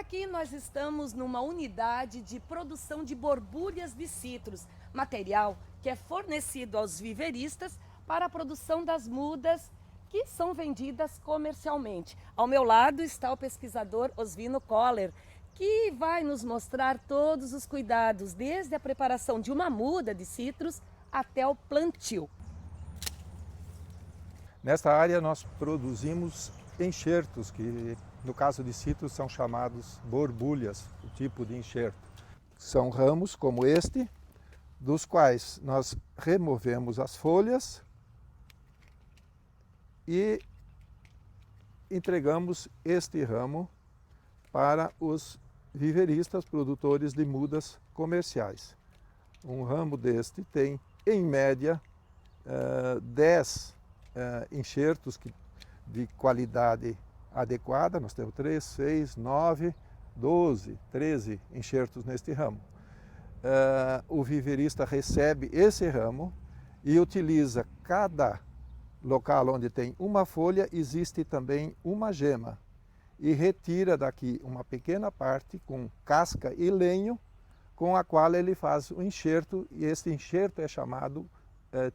Aqui nós estamos numa unidade de produção de borbulhas de citros, material que é fornecido aos viveristas para a produção das mudas que são vendidas comercialmente. Ao meu lado está o pesquisador Osvino Koller, que vai nos mostrar todos os cuidados, desde a preparação de uma muda de citros até o plantio. Nesta área nós produzimos enxertos, que no caso de citros são chamados borbulhas, o tipo de enxerto. São ramos como este, dos quais nós removemos as folhas e entregamos este ramo para os viveristas produtores de mudas comerciais. Um ramo deste tem, em média, 10 enxertos de qualidade adequada. Nós temos 3, 6, 9, 12, 13 enxertos neste ramo. O viverista recebe esse ramo e utiliza cada local onde tem uma folha, existe também uma gema, e retira daqui uma pequena parte com casca e lenho, com a qual ele faz o enxerto, e este enxerto é chamado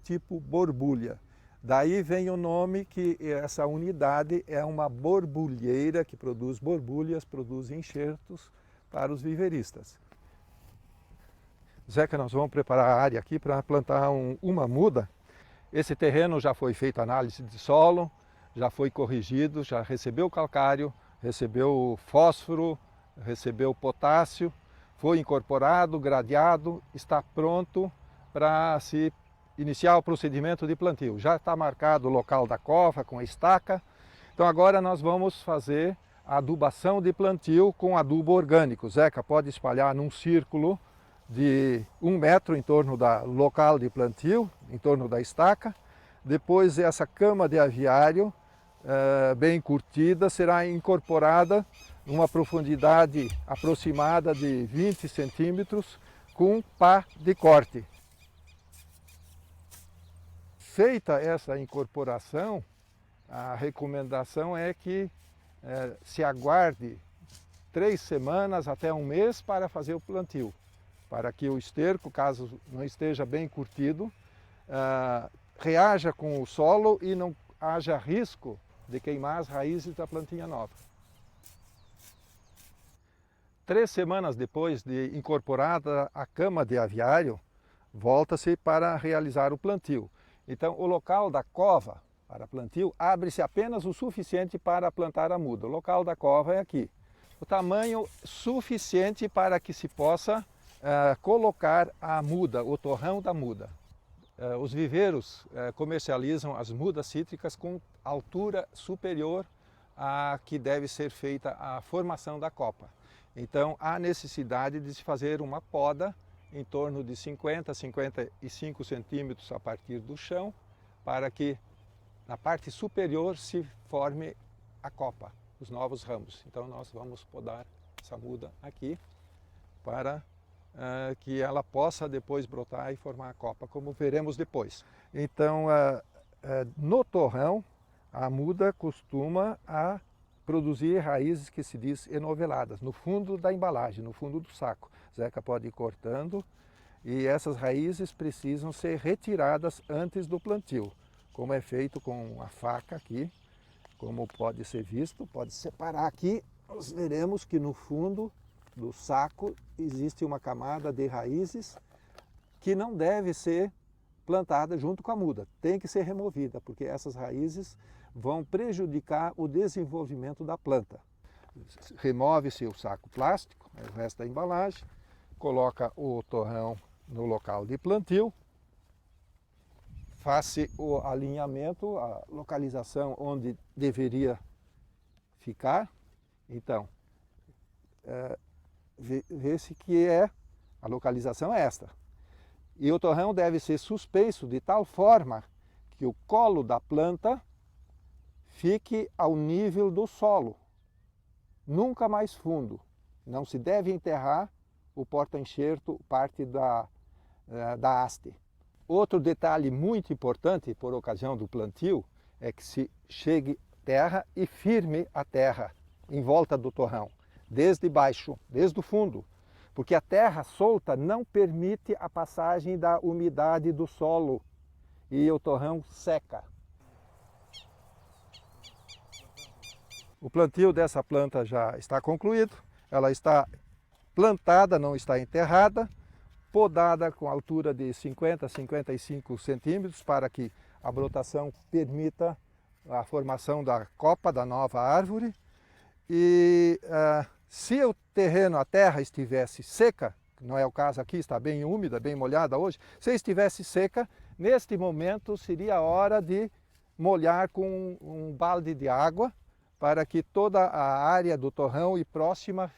tipo borbulha. Daí vem o nome, que essa unidade é uma borbulheira que produz borbulhas, produz enxertos para os viveristas. Zeca, nós vamos preparar a área aqui para plantar uma muda. Esse terreno já foi feita análise de solo, já foi corrigido, já recebeu calcário, recebeu fósforo, recebeu potássio, foi incorporado, gradeado, está pronto para se iniciar o procedimento de plantio. Já está marcado o local da cova com a estaca. Então agora nós vamos fazer a adubação de plantio com adubo orgânico. Zeca, pode espalhar num círculo de 1 metro em torno do local de plantio, em torno da estaca. Depois essa cama de aviário, bem curtida, será incorporada numa profundidade aproximada de 20 centímetros com pá de corte. Feita essa incorporação, a recomendação é que se aguarde 3 semanas até 1 mês para fazer o plantio, para que o esterco, caso não esteja bem curtido, reaja com o solo e não haja risco de queimar as raízes da plantinha nova. 3 semanas depois de incorporada a cama de aviário, volta-se para realizar o plantio. Então, o local da cova para plantio abre-se apenas o suficiente para plantar a muda. O local da cova é aqui. O tamanho suficiente para que se possa colocar a muda, o torrão da muda. Os viveiros comercializam as mudas cítricas com altura superior à que deve ser feita a formação da copa. Então, há necessidade de se fazer uma poda em torno de 50 a 55 centímetros a partir do chão, para que na parte superior se forme a copa, os novos ramos. Então nós vamos podar essa muda aqui para que ela possa depois brotar e formar a copa, como veremos depois. Então no torrão a muda costuma produzir raízes que se diz enoveladas, no fundo da embalagem, no fundo do saco. Zeca pode ir cortando e essas raízes precisam ser retiradas antes do plantio, como é feito com a faca aqui, como pode ser visto, pode separar aqui. Nós veremos que no fundo do saco existe uma camada de raízes que não deve ser plantada junto com a muda, tem que ser removida, porque essas raízes vão prejudicar o desenvolvimento da planta. Remove-se o saco plástico, o resto da embalagem, coloca o torrão no local de plantio, faz-se o alinhamento, a localização onde deveria ficar. Então, vê-se que a localização é esta. E o torrão deve ser suspenso de tal forma que o colo da planta fique ao nível do solo, nunca mais fundo. Não se deve enterrar o porta-enxerto, parte da haste. Outro detalhe muito importante por ocasião do plantio é que se chegue terra e firme a terra em volta do torrão. desde baixo, desde o fundo, porque a terra solta não permite a passagem da umidade do solo e o torrão seca. O plantio dessa planta já está concluído, ela está plantada, não está enterrada, podada com altura de 50 a 55 centímetros para que a brotação permita a formação da copa da nova árvore. E se o terreno, a terra estivesse seca, não é o caso aqui, está bem úmida, bem molhada hoje, se estivesse seca, neste momento seria a hora de molhar com um balde de água para que toda a área do torrão e próxima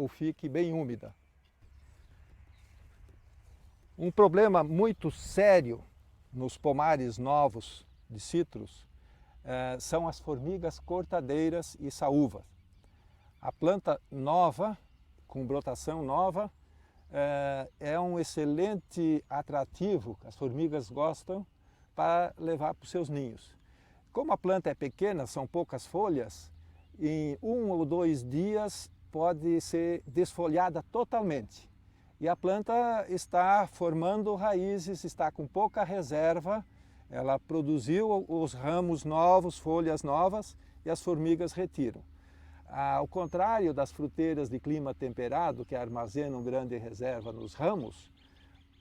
fique bem úmida. Um problema muito sério nos pomares novos de citros são as formigas cortadeiras e saúvas. A planta nova, com brotação nova, é um excelente atrativo que as formigas gostam para levar para os seus ninhos. Como a planta é pequena, são poucas folhas, em 1 ou 2 dias pode ser desfolhada totalmente. E a planta está formando raízes, está com pouca reserva, ela produziu os ramos novos, folhas novas, e as formigas retiram. Ao contrário das fruteiras de clima temperado, que armazenam grande reserva nos ramos,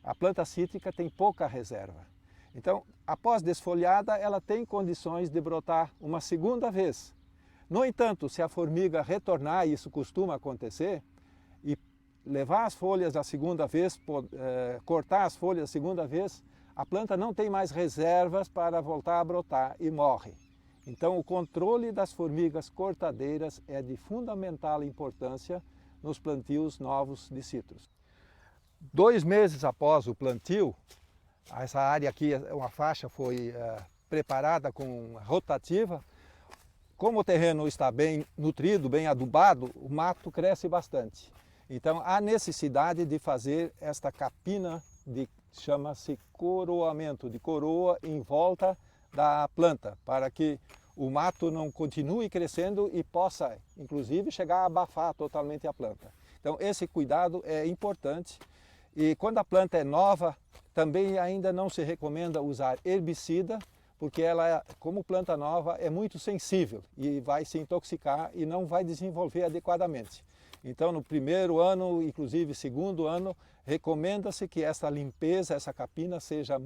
a planta cítrica tem pouca reserva. Então, após desfolhada, ela tem condições de brotar uma segunda vez. No entanto, se a formiga retornar, e isso costuma acontecer, e levar as folhas a segunda vez, cortar as folhas a segunda vez, a planta não tem mais reservas para voltar a brotar e morre. Então, o controle das formigas cortadeiras é de fundamental importância nos plantios novos de citros. 2 meses após o plantio, essa área aqui, uma faixa foi preparada com rotativa. Como o terreno está bem nutrido, bem adubado, o mato cresce bastante. Então, há necessidade de fazer esta capina, chama-se coroamento, de coroa em volta da planta, para que o mato não continue crescendo e possa, inclusive, chegar a abafar totalmente a planta. Então, esse cuidado é importante. E quando a planta é nova, também ainda não se recomenda usar herbicida, porque ela, como planta nova, é muito sensível e vai se intoxicar e não vai desenvolver adequadamente. Então, no primeiro ano, inclusive segundo ano, recomenda-se que essa limpeza, essa capina seja